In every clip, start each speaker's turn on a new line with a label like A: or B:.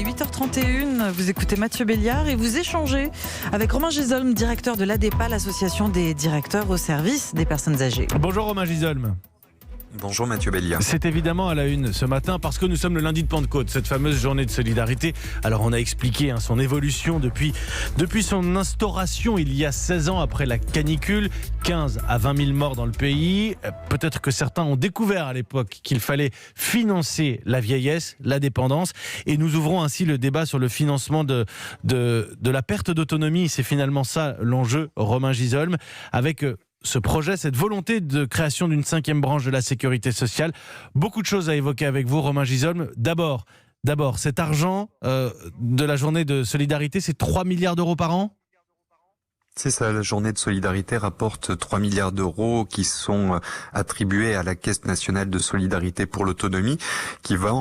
A: 8h31, vous écoutez Mathieu Béliard et vous échangez avec Romain Gisolm, directeur de l'ADEPA, l'association des directeurs au service des personnes âgées.
B: Bonjour Romain Gisolm.
C: Bonjour Mathieu Béliard.
B: C'est évidemment à la une ce matin parce que nous sommes le lundi de Pentecôte, cette fameuse journée de solidarité. Alors on a expliqué son évolution depuis son instauration il y a 16 ans après la canicule, 15 à 20 000 morts dans le pays. Peut-être que certains ont découvert à l'époque qu'il fallait financer la vieillesse, la dépendance, et nous ouvrons ainsi le débat sur le financement de la perte d'autonomie. C'est finalement ça l'enjeu, Romain Gisolm, avec ce projet, cette volonté de création d'une 5e branche de la sécurité sociale. Beaucoup de choses à évoquer avec vous, Romain Gisolm. D'abord, cet argent de la journée de solidarité, c'est 3 milliards d'euros par an ?
C: C'est ça, la journée de solidarité rapporte 3 milliards d'euros qui sont attribués à la Caisse nationale de solidarité pour l'autonomie qui va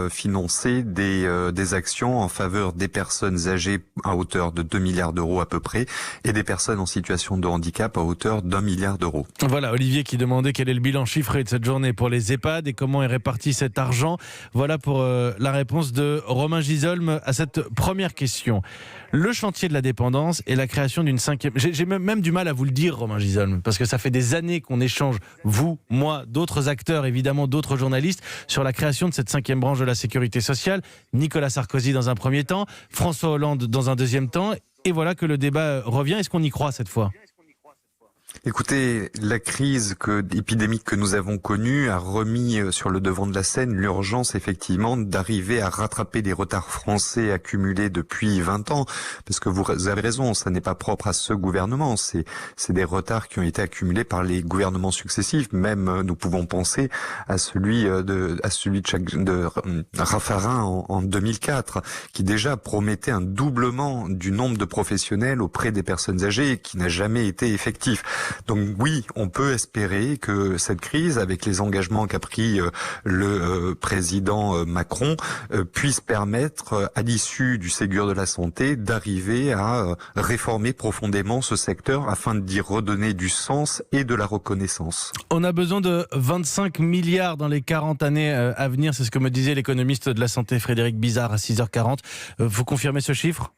C: financer des actions en faveur des personnes âgées à hauteur de 2 milliards d'euros à peu près et des personnes en situation de handicap à hauteur d'1 milliard d'euros.
B: Voilà, Olivier qui demandait quel est le bilan chiffré de cette journée pour les EHPAD et comment est réparti cet argent. Voilà pour la réponse de Romain Gisolm à cette première question. Le chantier de la dépendance et la création d'une 5e... J'ai même du mal à vous le dire, Romain Gisolm, parce que ça fait des années qu'on échange, vous, moi, d'autres acteurs, évidemment, d'autres journalistes, sur la création de cette 5e branche de la sécurité sociale. Nicolas Sarkozy dans un premier temps, François Hollande dans un deuxième temps, et voilà que le débat revient. Est-ce qu'on y croit cette fois ?
C: Écoutez, la crise épidémique que nous avons connue a remis sur le devant de la scène l'urgence effectivement d'arriver à rattraper les retards français accumulés depuis 20 ans. Parce que vous avez raison, ça n'est pas propre à ce gouvernement. C'est des retards qui ont été accumulés par les gouvernements successifs. Même nous pouvons penser à celui de Raffarin en 2004, qui déjà promettait un doublement du nombre de professionnels auprès des personnes âgées et qui n'a jamais été effectif. Donc oui, on peut espérer que cette crise, avec les engagements qu'a pris le président Macron, puisse permettre, à l'issue du Ségur de la santé, d'arriver à réformer profondément ce secteur afin d'y redonner du sens et de la reconnaissance.
B: On a besoin de 25 milliards dans les 40 années à venir, c'est ce que me disait l'économiste de la santé Frédéric Bizard à 6h40. Vous confirmez ce chiffre ?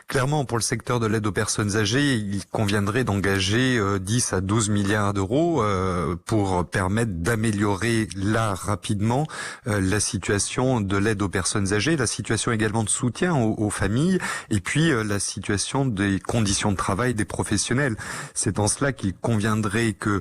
C: Clairement, pour le secteur de l'aide aux personnes âgées, il conviendrait d'engager 10 à 12 milliards d'euros pour permettre d'améliorer là rapidement la situation de l'aide aux personnes âgées, la situation également de soutien aux familles et puis la situation des conditions de travail des professionnels. C'est en cela qu'il conviendrait que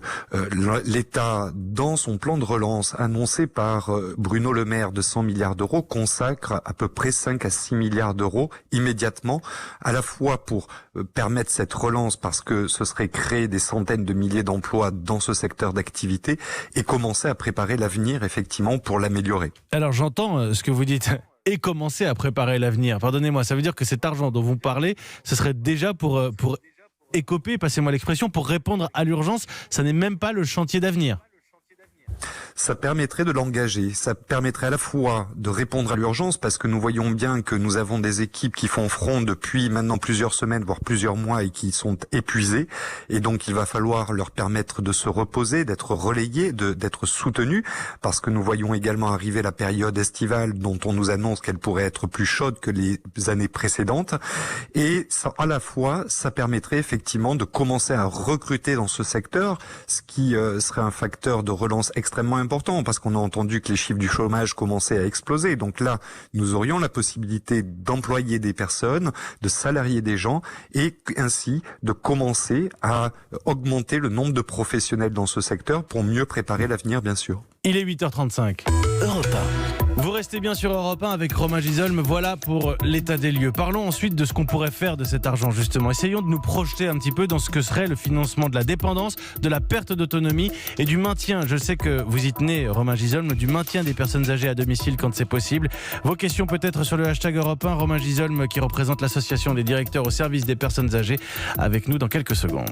C: l'État, dans son plan de relance annoncé par Bruno Le Maire de 100 milliards d'euros, consacre à peu près 5 à 6 milliards d'euros immédiatement, à la fois pour permettre cette relance parce que ce serait créer des centaines de milliers d'emplois dans ce secteur d'activité et commencer à préparer l'avenir effectivement pour l'améliorer.
B: Alors j'entends ce que vous dites et commencer à préparer l'avenir. Pardonnez-moi, ça veut dire que cet argent dont vous parlez, ce serait déjà pour écoper, passez-moi l'expression, pour répondre à l'urgence. Ça n'est même pas le chantier d'avenir.
C: Ça permettrait de l'engager, ça permettrait à la fois de répondre à l'urgence parce que nous voyons bien que nous avons des équipes qui font front depuis maintenant plusieurs semaines, voire plusieurs mois et qui sont épuisées et donc il va falloir leur permettre de se reposer, d'être relayés, d'être soutenus parce que nous voyons également arriver la période estivale dont on nous annonce qu'elle pourrait être plus chaude que les années précédentes et ça, à la fois ça permettrait effectivement de commencer à recruter dans ce secteur, ce qui serait un facteur de relance extrêmement important parce qu'on a entendu que les chiffres du chômage commençaient à exploser. Donc là, nous aurions la possibilité d'employer des personnes, de salarier des gens et ainsi de commencer à augmenter le nombre de professionnels dans ce secteur pour mieux préparer l'avenir, bien sûr.
B: Il est 8h35. Europe 1. Vous restez bien sur Europe 1 avec Romain Gisolm. Voilà pour l'état des lieux. Parlons ensuite de ce qu'on pourrait faire de cet argent, justement. Essayons de nous projeter un petit peu dans ce que serait le financement de la dépendance, de la perte d'autonomie et du maintien. Je sais que vous y tenez, Romain Gisolm, du maintien des personnes âgées à domicile quand c'est possible. Vos questions peut-être sur le hashtag Europe 1. Romain Gisolm, qui représente l'association des directeurs au service des personnes âgées, avec nous dans quelques secondes.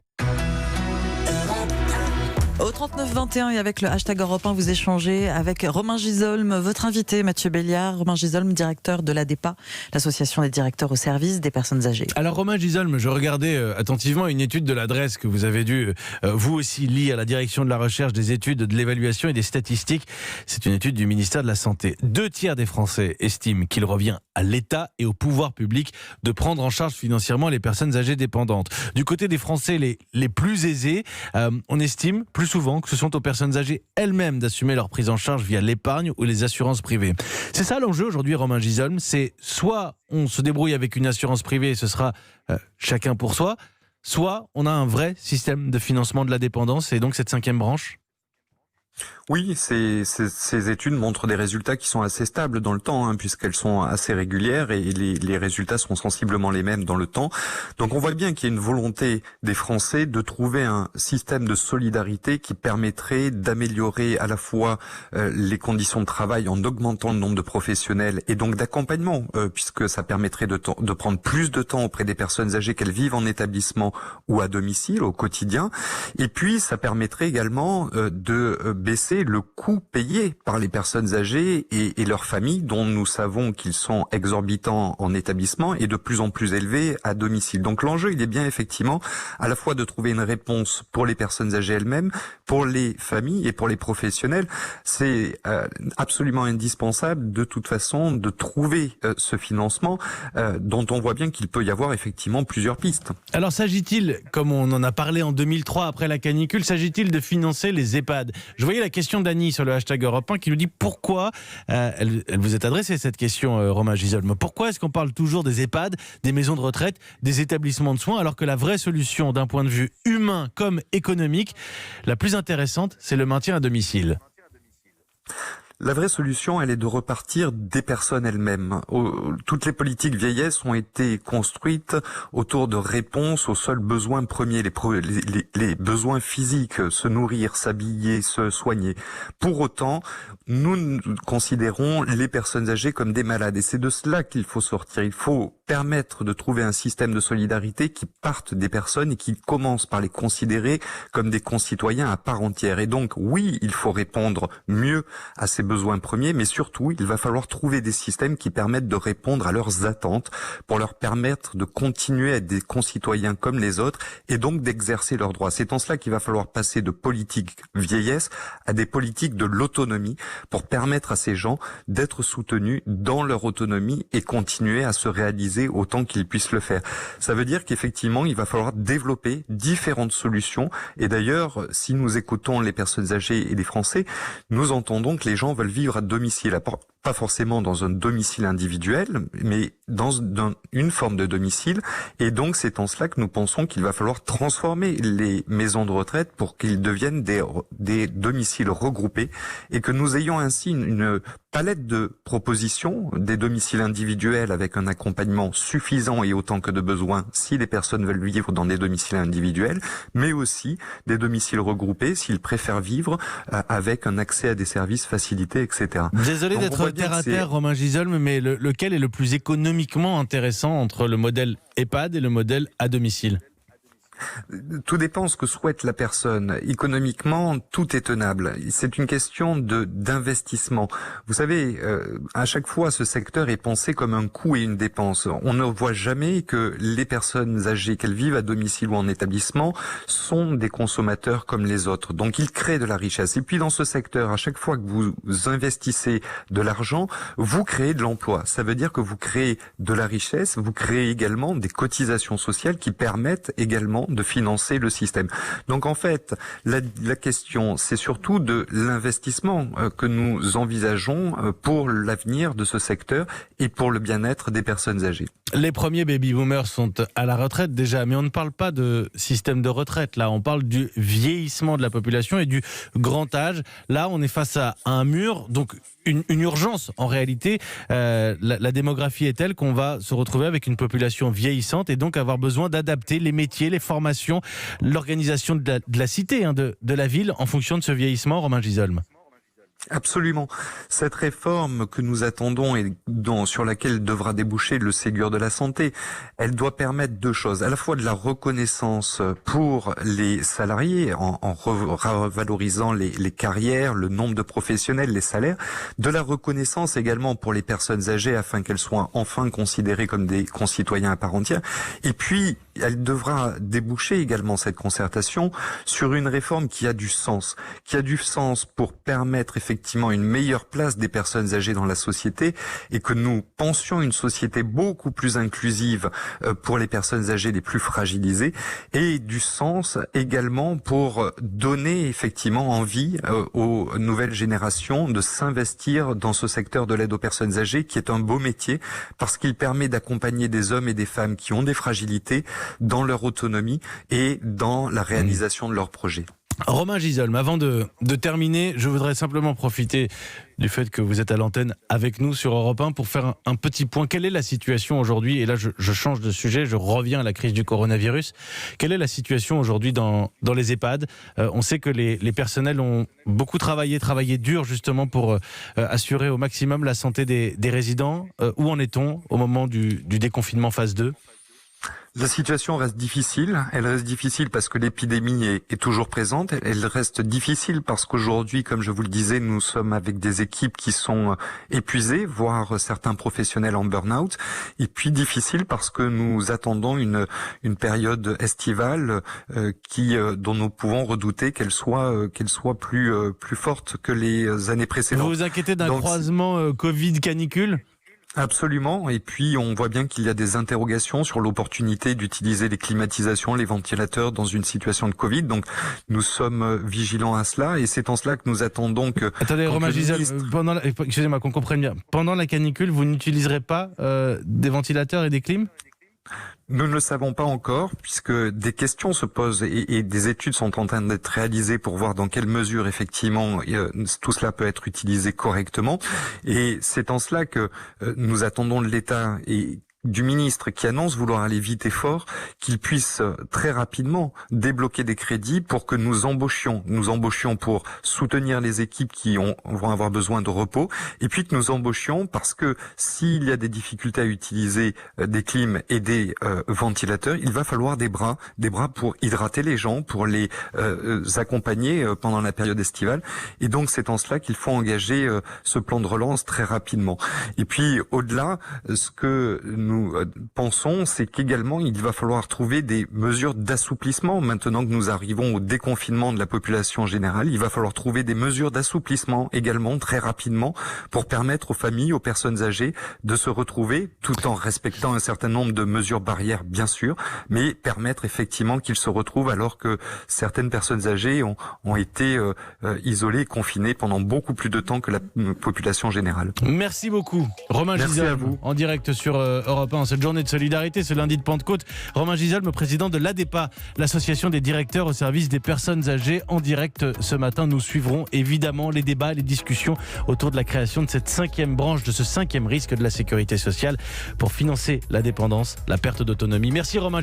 A: Au 39-21 et avec le hashtag Europe 1, vous échangez avec Romain Gisolme, votre invité Mathieu Béliard. Romain Gisolme, directeur de l'ADEPA, l'association des directeurs au service des personnes âgées.
B: Alors Romain Gisolme, je regardais attentivement une étude de l'adresse que vous avez dû vous aussi lire à la direction de la recherche, des études, de l'évaluation et des statistiques. C'est une étude du ministère de la Santé. 2/3 des Français estiment qu'il revient à l'État et au pouvoir public de prendre en charge financièrement les personnes âgées dépendantes. Du côté des Français les plus aisés, on estime plus souvent que ce sont aux personnes âgées elles-mêmes d'assumer leur prise en charge via l'épargne ou les assurances privées. C'est ça l'enjeu aujourd'hui, Romain Gisolme, c'est soit on se débrouille avec une assurance privée et ce sera chacun pour soi, soit on a un vrai système de financement de la dépendance et donc cette 5e branche.
C: Oui, ces études montrent des résultats qui sont assez stables dans le temps, puisqu'elles sont assez régulières et les résultats sont sensiblement les mêmes dans le temps. Donc on voit bien qu'il y a une volonté des Français de trouver un système de solidarité qui permettrait d'améliorer à la fois les conditions de travail en augmentant le nombre de professionnels et donc d'accompagnement, puisque ça permettrait de prendre plus de temps auprès des personnes âgées, qu'elles vivent en établissement ou à domicile au quotidien. Et puis ça permettrait également de baisser le coût payé par les personnes âgées et leurs familles, dont nous savons qu'ils sont exorbitants en établissement et de plus en plus élevés à domicile. Donc l'enjeu, il est bien effectivement à la fois de trouver une réponse pour les personnes âgées elles-mêmes, pour les familles et pour les professionnels. C'est absolument indispensable de toute façon de trouver ce financement dont on voit bien qu'il peut y avoir effectivement plusieurs pistes.
B: Alors s'agit-il, comme on en a parlé en 2003 après la canicule, s'agit-il de financer les EHPAD ? Je voyais la question d'Annie sur le hashtag Europe 1 qui nous dit pourquoi, elle vous est adressée cette question, Romain Gisolme, pourquoi est-ce qu'on parle toujours des EHPAD, des maisons de retraite, des établissements de soins, alors que la vraie solution d'un point de vue humain comme économique, la plus intéressante, c'est le maintien à domicile ?
C: La vraie solution, elle est de repartir des personnes elles-mêmes. Toutes les politiques vieillesse ont été construites autour de réponses aux seuls besoins premiers, les besoins physiques, se nourrir, s'habiller, se soigner. Pour autant, nous considérons les personnes âgées comme des malades et c'est de cela qu'il faut sortir. Il faut permettre de trouver un système de solidarité qui parte des personnes et qui commence par les considérer comme des concitoyens à part entière. Et donc, oui, il faut répondre mieux à ces besoins premiers, mais surtout, il va falloir trouver des systèmes qui permettent de répondre à leurs attentes pour leur permettre de continuer à être des concitoyens comme les autres et donc d'exercer leurs droits. C'est en cela qu'il va falloir passer de politiques vieillesse à des politiques de l'autonomie pour permettre à ces gens d'être soutenus dans leur autonomie et continuer à se réaliser autant qu'ils puissent le faire. Ça veut dire qu'effectivement, il va falloir développer différentes solutions. Et d'ailleurs, si nous écoutons les personnes âgées et les Français, nous entendons que les gens veulent vivre à domicile. Pas forcément dans un domicile individuel, mais dans une forme de domicile. Et donc, c'est en cela que nous pensons qu'il va falloir transformer les maisons de retraite pour qu'ils deviennent des domiciles regroupés et que nous ayons ainsi une palette de propositions, des domiciles individuels avec un accompagnement suffisant et autant que de besoin si les personnes veulent vivre dans des domiciles individuels, mais aussi des domiciles regroupés s'ils préfèrent vivre avec un accès à des services facilités, etc.
B: Désolé d'être terre à terre, Romain Gisolme, mais lequel est le plus économiquement intéressant entre le modèle EHPAD et le modèle à domicile ?
C: Tout dépend ce que souhaite la personne. Économiquement, tout est tenable. C'est une question d'investissement. Vous savez, à chaque fois, ce secteur est pensé comme un coût et une dépense. On ne voit jamais que les personnes âgées, qu'elles vivent à domicile ou en établissement, sont des consommateurs comme les autres. Donc, ils créent de la richesse. Et puis, dans ce secteur, à chaque fois que vous investissez de l'argent, vous créez de l'emploi. Ça veut dire que vous créez de la richesse, vous créez également des cotisations sociales qui permettent également de financer le système. Donc en fait, la question, c'est surtout de l'investissement que nous envisageons pour l'avenir de ce secteur et pour le bien-être des personnes âgées.
B: Les premiers baby-boomers sont à la retraite déjà, mais on ne parle pas de système de retraite. Là, on parle du vieillissement de la population et du grand âge. Là, on est face à un mur, donc une urgence en réalité. La démographie est telle qu'on va se retrouver avec une population vieillissante et donc avoir besoin d'adapter les métiers, les formations, l'organisation de la cité, de la ville en fonction de ce vieillissement, Romain Gisolme.
C: Absolument. Cette réforme que nous attendons et sur laquelle devra déboucher le Ségur de la santé, elle doit permettre deux choses. À la fois de la reconnaissance pour les salariés en revalorisant les carrières, le nombre de professionnels, les salaires, de la reconnaissance également pour les personnes âgées afin qu'elles soient enfin considérées comme des concitoyens à part entière. Et puis, elle devra déboucher également cette concertation sur une réforme qui a du sens pour permettre effectivement une meilleure place des personnes âgées dans la société et que nous pensions une société beaucoup plus inclusive pour les personnes âgées les plus fragilisées et du sens également pour donner effectivement envie aux nouvelles générations de s'investir dans ce secteur de l'aide aux personnes âgées qui est un beau métier parce qu'il permet d'accompagner des hommes et des femmes qui ont des fragilités dans leur autonomie et dans la réalisation de leurs projets.
B: Romain Gisolm, avant de terminer, je voudrais simplement profiter du fait que vous êtes à l'antenne avec nous sur Europe 1 pour faire un petit point. Quelle est la situation aujourd'hui ? Et là, je change de sujet, je reviens à la crise du coronavirus. Quelle est la situation aujourd'hui dans les EHPAD ? On sait que les personnels ont beaucoup travaillé dur justement pour assurer au maximum la santé des résidents. Où en est-on au moment du déconfinement phase 2 ?
C: La situation reste difficile. Elle reste difficile parce que l'épidémie est toujours présente. Elle reste difficile parce qu'aujourd'hui, comme je vous le disais, nous sommes avec des équipes qui sont épuisées, voire certains professionnels en burn-out. Et puis difficile parce que nous attendons une période estivale dont nous pouvons redouter qu'elle soit plus forte que les années précédentes.
B: Vous vous inquiétez d'un croisement Covid-canicule ?
C: Absolument, et puis on voit bien qu'il y a des interrogations sur l'opportunité d'utiliser les climatisations, les ventilateurs dans une situation de Covid, donc nous sommes vigilants à cela, et c'est en cela que nous attendons que...
B: Attendez, Romain Gisolm, excusez-moi qu'on comprenne bien, pendant la canicule, vous n'utiliserez pas des ventilateurs et des clims ?
C: Nous ne le savons pas encore, puisque des questions se posent et des études sont en train d'être réalisées pour voir dans quelle mesure, effectivement, tout cela peut être utilisé correctement. Et c'est en cela que nous attendons de l'État et du ministre qui annonce vouloir aller vite et fort, qu'il puisse très rapidement débloquer des crédits pour que nous embauchions pour soutenir les équipes qui vont avoir besoin de repos, et puis que nous embauchions parce que s'il y a des difficultés à utiliser des clims et des ventilateurs, il va falloir des bras pour hydrater les gens, pour les accompagner pendant la période estivale, et donc c'est en cela qu'il faut engager ce plan de relance très rapidement. Et puis au-delà, ce que nous pensons, c'est qu'également il va falloir trouver des mesures d'assouplissement. Maintenant que nous arrivons au déconfinement de la population générale, il va falloir trouver des mesures d'assouplissement également très rapidement pour permettre aux familles, aux personnes âgées de se retrouver tout en respectant un certain nombre de mesures barrières bien sûr, mais permettre effectivement qu'ils se retrouvent alors que certaines personnes âgées ont été isolées, confinées pendant beaucoup plus de temps que la population générale.
B: Merci beaucoup Romain Gisolm, en direct sur Europe 1, cette journée de solidarité, ce lundi de Pentecôte. Romain Gisolm, président de l'ADEPA, l'association des directeurs au service des personnes âgées, en direct ce matin. Nous suivrons évidemment les débats, les discussions autour de la création de cette 5e branche, de ce 5e risque de la sécurité sociale pour financer la dépendance, la perte d'autonomie. Merci Romain Gisolm.